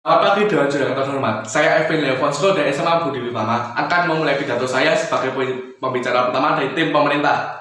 Selamat pagi Dewan Juri yang terhormat. Saya Evin Leonfonsko dari SMA Budi Witama akan memulai pidato saya sebagai pembicara pertama dari tim pemerintah.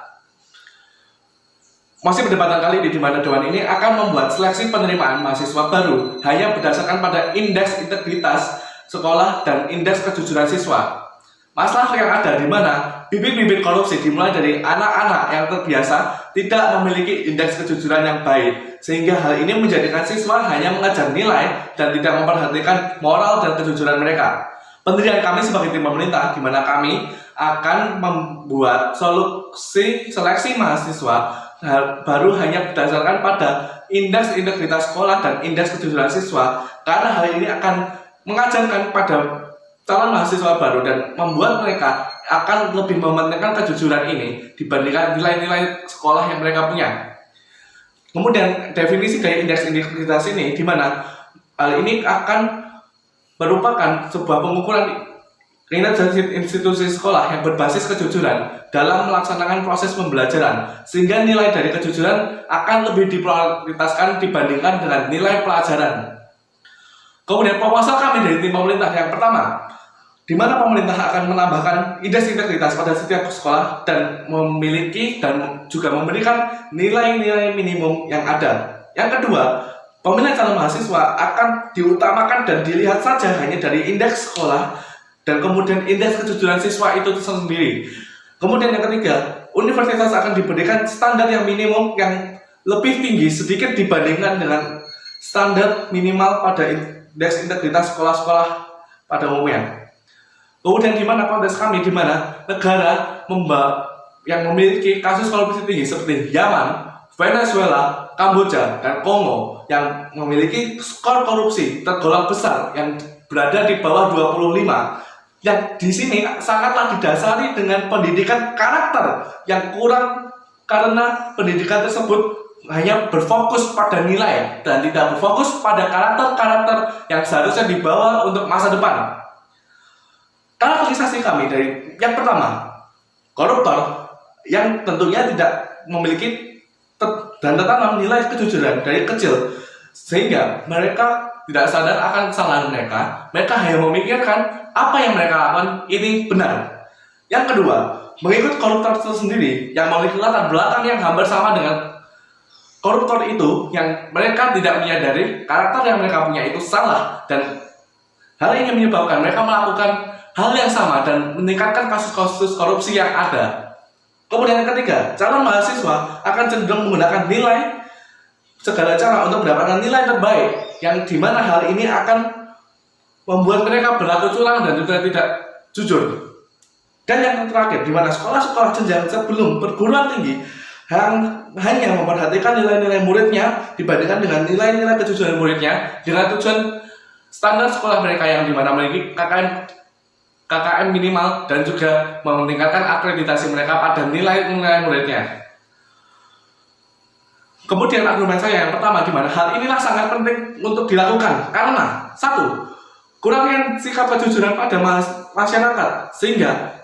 Masih perdebatan kali ini di mana Dewan ini akan membuat seleksi penerimaan mahasiswa baru hanya berdasarkan pada indeks integritas sekolah dan indeks kejujuran siswa. Masalah yang ada di mana bibit-bibit korupsi dimulai dari anak-anak yang terbiasa tidak memiliki indeks kejujuran yang baik, sehingga hal ini menjadikan siswa hanya mengejar nilai dan tidak memperhatikan moral dan kejujuran mereka. Pendirian kami sebagai tim pemerintah di mana kami akan membuat solusi seleksi mahasiswa baru hanya berdasarkan pada indeks integritas sekolah dan indeks kejujuran siswa, karena hal ini akan mengajarkan pada calon mahasiswa baru dan membuat mereka akan lebih mementingkan kejujuran ini dibandingkan nilai-nilai sekolah yang mereka punya. Kemudian definisi dari indeks integritas ini di mana hal ini akan merupakan sebuah pengukuran kinerja institusi sekolah yang berbasis kejujuran dalam melaksanakan proses pembelajaran, sehingga nilai dari kejujuran akan lebih diprioritaskan dibandingkan dengan nilai pelajaran. Kemudian proposal kami dari tim pemerintah yang pertama, di mana pemerintah akan menambahkan indeks integritas pada setiap sekolah dan memiliki dan juga memberikan nilai-nilai minimum yang ada. Yang kedua, pemilihan calon mahasiswa akan diutamakan dan dilihat saja hanya dari indeks sekolah dan kemudian indeks kejujuran siswa itu sendiri. Kemudian yang ketiga, universitas akan diberikan standar yang minimum yang lebih tinggi sedikit dibandingkan dengan standar minimal pada indeks integritas sekolah-sekolah pada umumnya. Kemudian di mana konteks kami di mana negara yang memiliki kasus korupsi tinggi seperti Yaman, Venezuela, Kamboja, dan Kongo yang memiliki skor korupsi tergolong besar yang berada di bawah 25, yang di sini sangatlah didasari dengan pendidikan karakter yang kurang karena pendidikan tersebut hanya berfokus pada nilai dan tidak berfokus pada karakter-karakter yang seharusnya dibawa untuk masa depan. Karakterisasi kami dari yang pertama, koruptor yang tentunya tidak memiliki dan tertanam nilai kejujuran dari kecil, sehingga mereka tidak sadar akan kesalahan mereka. Mereka hanya memikirkan apa yang mereka lakukan ini benar. Yang kedua, mengikut koruptor itu sendiri yang memiliki latar belakang yang hampir sama dengan koruptor itu, yang mereka tidak menyadari karakter yang mereka punya itu salah, dan hal ini menyebabkan mereka melakukan hal yang sama dan meningkatkan kasus-kasus korupsi yang ada. Kemudian yang ketiga, calon mahasiswa akan cenderung menggunakan nilai segala cara untuk mendapatkan nilai terbaik, yang dimana hal ini akan membuat mereka berlaku curang dan juga tidak jujur. Dan yang terakhir, di mana sekolah-sekolah jenjang sebelum perguruan tinggi hanya memperhatikan nilai-nilai muridnya dibandingkan dengan nilai-nilai kejujuran muridnya, dengan tujuan standar sekolah mereka yang dimana memiliki KKM minimal dan juga meningkatkan akreditasi mereka pada nilai-nilai muridnya. Kemudian argumen saya yang pertama, di mana hal inilah sangat penting untuk dilakukan karena satu, kurangnya sikap kejujuran pada masyarakat, sehingga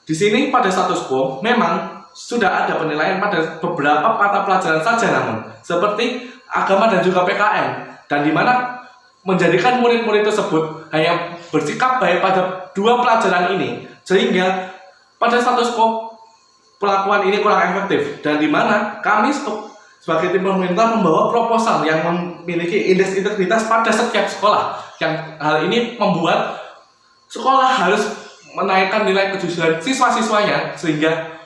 di sini pada status quo memang sudah ada penilaian pada beberapa mata pelajaran saja, namun seperti agama dan juga PKN, dan di mana menjadikan murid-murid tersebut hanya bersikap baik pada dua pelajaran ini, sehingga pada status quo pelakuan ini kurang efektif, dan di mana kami sebagai tim pemerintah membawa proposal yang memiliki indeks integritas pada setiap sekolah, yang hal ini membuat sekolah harus menaikkan nilai kejujuran siswa-siswanya sehingga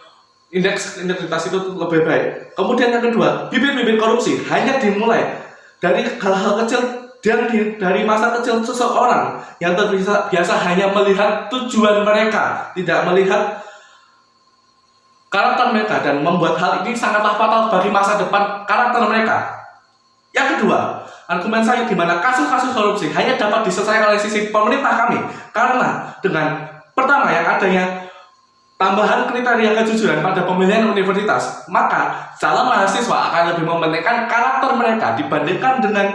indeks integritas itu lebih baik. Kemudian yang kedua, bibit-bibit korupsi hanya dimulai dari hal-hal kecil dan dari masa kecil seseorang yang terbiasa hanya melihat tujuan mereka, tidak melihat karakter mereka, dan membuat hal ini sangatlah fatal bagi masa depan karakter mereka. Yang kedua, argumen saya di mana kasus-kasus korupsi hanya dapat diselesaikan oleh sisi pemerintah kami, karena dengan pertama yang adanya tambahan kriteria kejujuran pada pemilihan universitas, maka calon mahasiswa akan lebih mementingkan karakter mereka dibandingkan dengan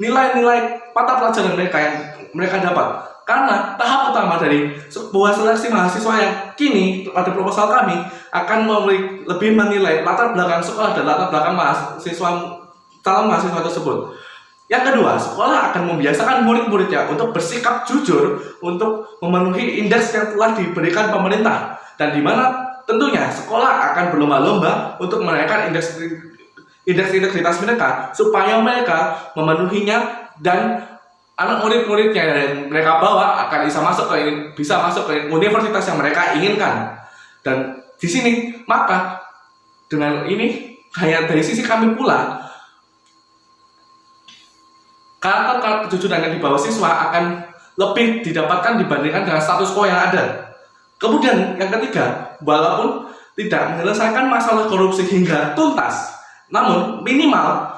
nilai-nilai mata pelajaran mereka yang mereka dapat. Karena tahap utama dari sebuah seleksi mahasiswa yang kini pada proposal kami akan lebih menilai latar belakang sekolah dan latar belakang calon mahasiswa tersebut. Yang kedua, sekolah akan membiasakan murid-muridnya untuk bersikap jujur untuk memenuhi indeks yang telah diberikan pemerintah, dan di mana tentunya sekolah akan berlomba-lomba untuk menaikkan indeks integritas mereka supaya mereka memenuhinya, dan anak murid-muridnya yang mereka bawa akan bisa masuk ke universitas yang mereka inginkan. Dan di sini maka dengan ini kayak dari sisi kami pula, karakter kejujuran yang dibawa siswa akan lebih didapatkan dibandingkan dengan status quo yang ada. Kemudian yang ketiga, walaupun tidak menyelesaikan masalah korupsi hingga tuntas, namun minimal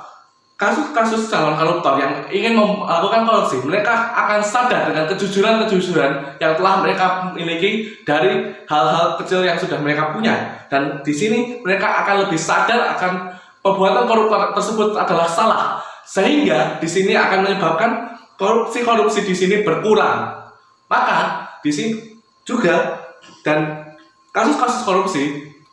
kasus-kasus calon koruptor yang ingin melakukan korupsi, mereka akan sadar dengan kejujuran-kejujuran yang telah mereka miliki dari hal-hal kecil yang sudah mereka punya. Dan di sini mereka akan lebih sadar akan perbuatan koruptor tersebut adalah salah, sehingga di sini akan menyebabkan korupsi di sini berkurang. Maka di sini juga, dan kasus-kasus korupsi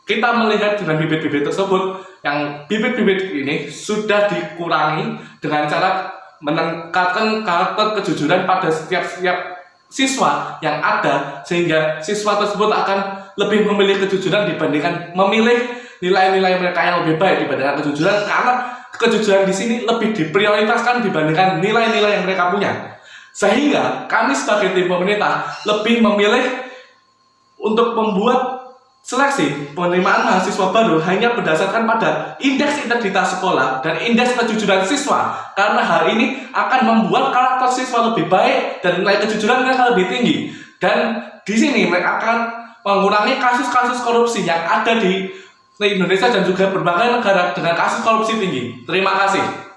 kita melihat dengan bibit-bibit tersebut, yang bibit-bibit ini sudah dikurangi dengan cara meningkatkan karakter kejujuran pada setiap siswa yang ada, sehingga siswa tersebut akan lebih memilih kejujuran dibandingkan memilih nilai-nilai mereka yang lebih baik dibandingkan kejujuran, karena kejujuran di sini lebih diprioritaskan dibandingkan nilai-nilai yang mereka punya. Sehingga kami sebagai tim pemerintah lebih memilih untuk membuat seleksi penerimaan mahasiswa baru hanya berdasarkan pada indeks integritas sekolah dan indeks kejujuran siswa, karena hal ini akan membuat karakter siswa lebih baik dan nilai kejujuran mereka lebih tinggi. Dan di sini mereka akan mengurangi kasus-kasus korupsi yang ada di Indonesia dan juga berbagai negara dengan kasus korupsi tinggi. Terima kasih.